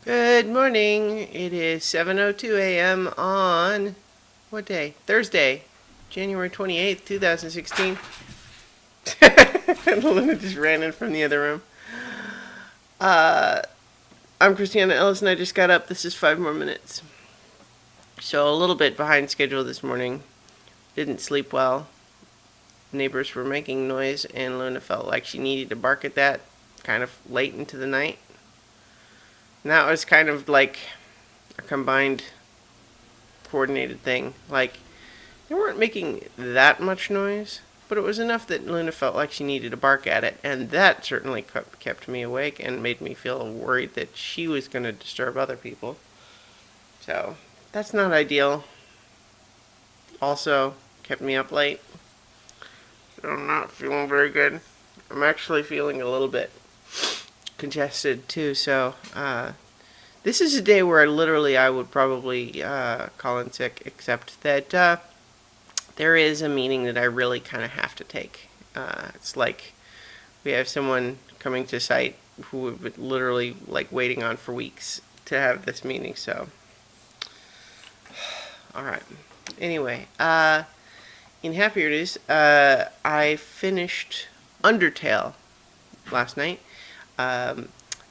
Good morning. It is 7:02 a.m. on what day? Thursday, January 28th, 2016. Luna just ran in from the other room. I'm Christiana Ellis and I just got up. This is 5 more minutes. So a little bit behind schedule this morning. Didn't sleep well. Neighbors were making noise and Luna felt like she needed to bark at that kind of late into the night. And that was kind of like a combined coordinated thing. Like, they weren't making that much noise, but it was enough that Luna felt like she needed to bark at it, and that certainly kept me awake and made me feel worried that she was going to disturb other people. So, that's not ideal. Also, kept me up late, so I'm not feeling very good. I'm actually feeling a little bit congested too, so this is a day where I would probably call in sick, except that there is a meeting that I really kind of have to take. It's like we have someone coming to site who we've been literally like waiting on for weeks to have this meeting. So, all right. Anyway, in happier news, I finished Undertale last night. Um,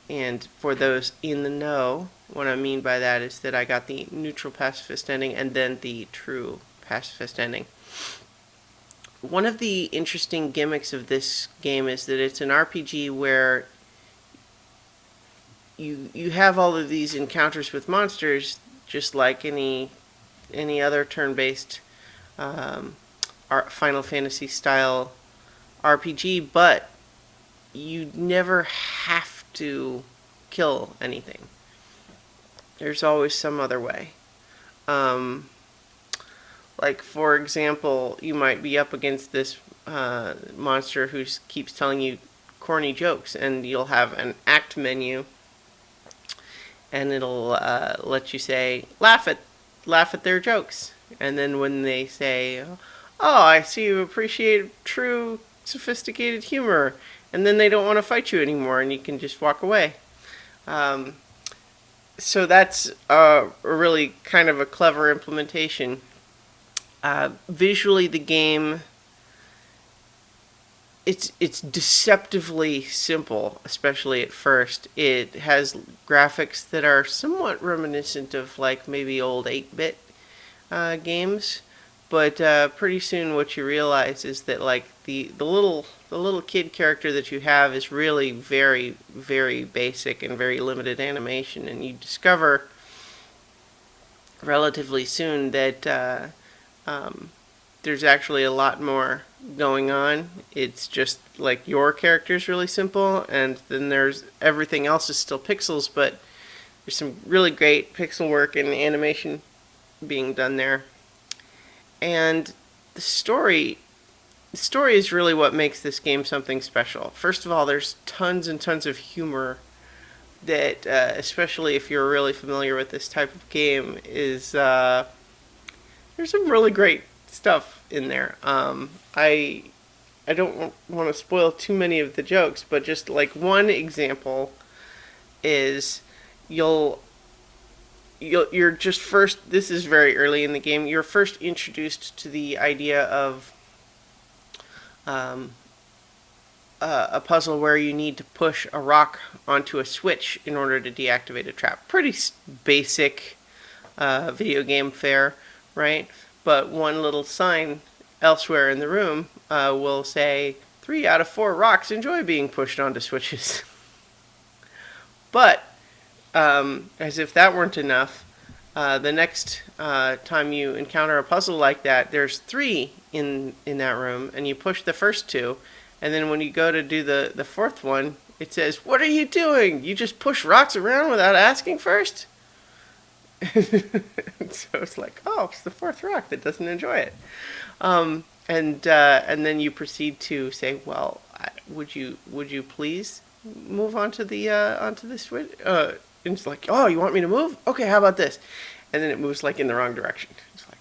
and for those in the know, what I mean by that is that I got the neutral pacifist ending and then the true pacifist ending. One of the interesting gimmicks of this game is that it's an RPG where you have all of these encounters with monsters, just like any other turn-based um, Final Fantasy style RPG, but you never have to kill anything. There's always some other way. Um, like, for example, you might be up against this monster who keeps telling you corny jokes, and you'll have an act menu, and it'll let you say laugh at their jokes, and then when they say, "Oh, I see you appreciate true sophisticated humor," and then they don't want to fight you anymore, and you can just walk away. Um, so that's a really kind of a clever implementation. Visually, the game it's deceptively simple, especially at first. It has graphics that are somewhat reminiscent of like maybe old 8-bit games, but pretty soon what you realize is that like the little kid character that you have is really very very basic and very limited animation, and you discover relatively soon that um, there's actually a lot more going on. It's just like your character is really simple, and then there's everything else is still pixels, but there's some really great pixel work and animation being done there. And the story the story is really what makes this game something special. First of all, there's tons and tons of humor that, especially if you're really familiar with this type of game, is there's some really great stuff in there. I don't want to spoil too many of the jokes, but just like one example is you'll you're just first. This is very early in the game. You're first introduced to the idea of um, a puzzle where you need to push a rock onto a switch in order to deactivate a trap. Pretty basic video game fare, right? But one little sign elsewhere in the room will say 3 out of 4 rocks enjoy being pushed onto switches. But as if that weren't enough, the next time you encounter a puzzle like that, there's 3 in that room, and you push the first 2, and then when you go to do the fourth one, it says, "What are you doing? You just push rocks around without asking first?" So it's like, oh, it's the fourth rock that doesn't enjoy it. And then you proceed to say, well, would you please move onto the switch? And it's like, oh, you want me to move? Okay, how about this? And then it moves like in the wrong direction. It's like,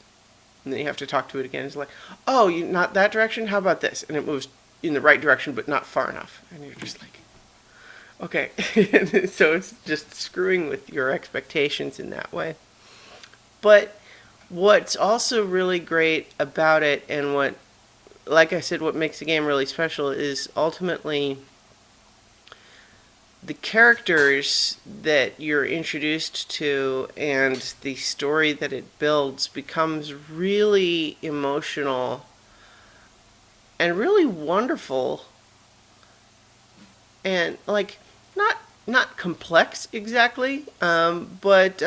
and then you have to talk to it again. It's like, oh, you not that direction? How about this? And it moves in the right direction, but not far enough. And you're just like, Okay, so it's just screwing with your expectations in that way. But what's also really great about it, and what, like I said, what makes the game really special is ultimately the characters that you're introduced to and the story that it builds becomes really emotional and really wonderful, and like not complex exactly, but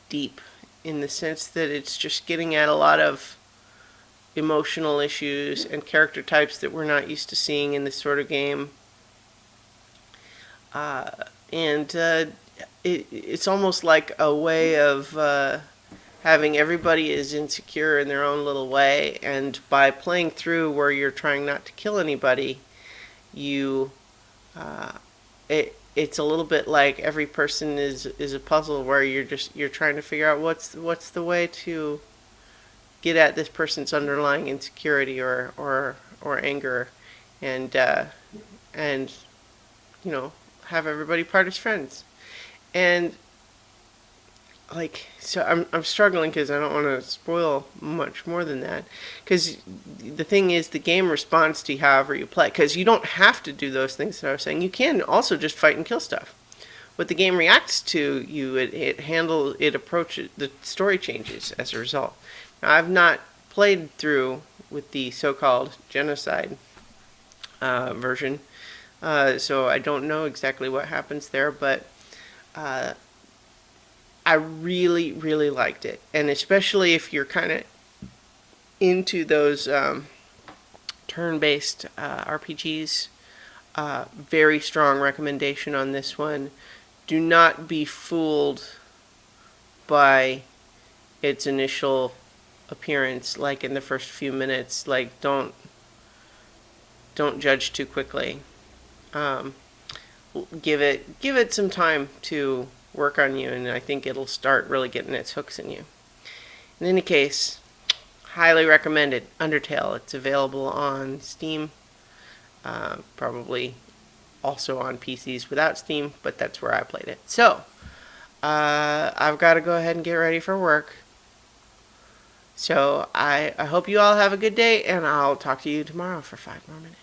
deep, in the sense that it's just getting at a lot of emotional issues and character types that we're not used to seeing in this sort of game. And it's almost like a way of having everybody is insecure in their own little way, and by playing through where you're trying not to kill anybody, you it's a little bit like every person is a puzzle where you're trying to figure out what's the way to get at this person's underlying insecurity or anger, and and you know, have everybody part as friends. And like, so I'm struggling because I don't want to spoil much more than that, because the thing is, the game responds to however you play, because you don't have to do those things that I was saying. You can also just fight and kill stuff. What the game reacts to you, it approaches, the story changes as a result. Now, I've not played through with the so-called genocide version, so I don't know exactly what happens there, but I really, really liked it. And especially if you're kind of into those turn-based RPGs, very strong recommendation on this one. Do not be fooled by its initial appearance, like in the first few minutes. Like, don't judge too quickly. Um, give it some time to work on you, and I think it'll start really getting its hooks in you. In any case, highly recommended. Undertale. It's available on Steam, probably also on PCs without Steam, but that's where I played it. So, I've got to go ahead and get ready for work. So, I hope you all have a good day, and I'll talk to you tomorrow for 5 more minutes.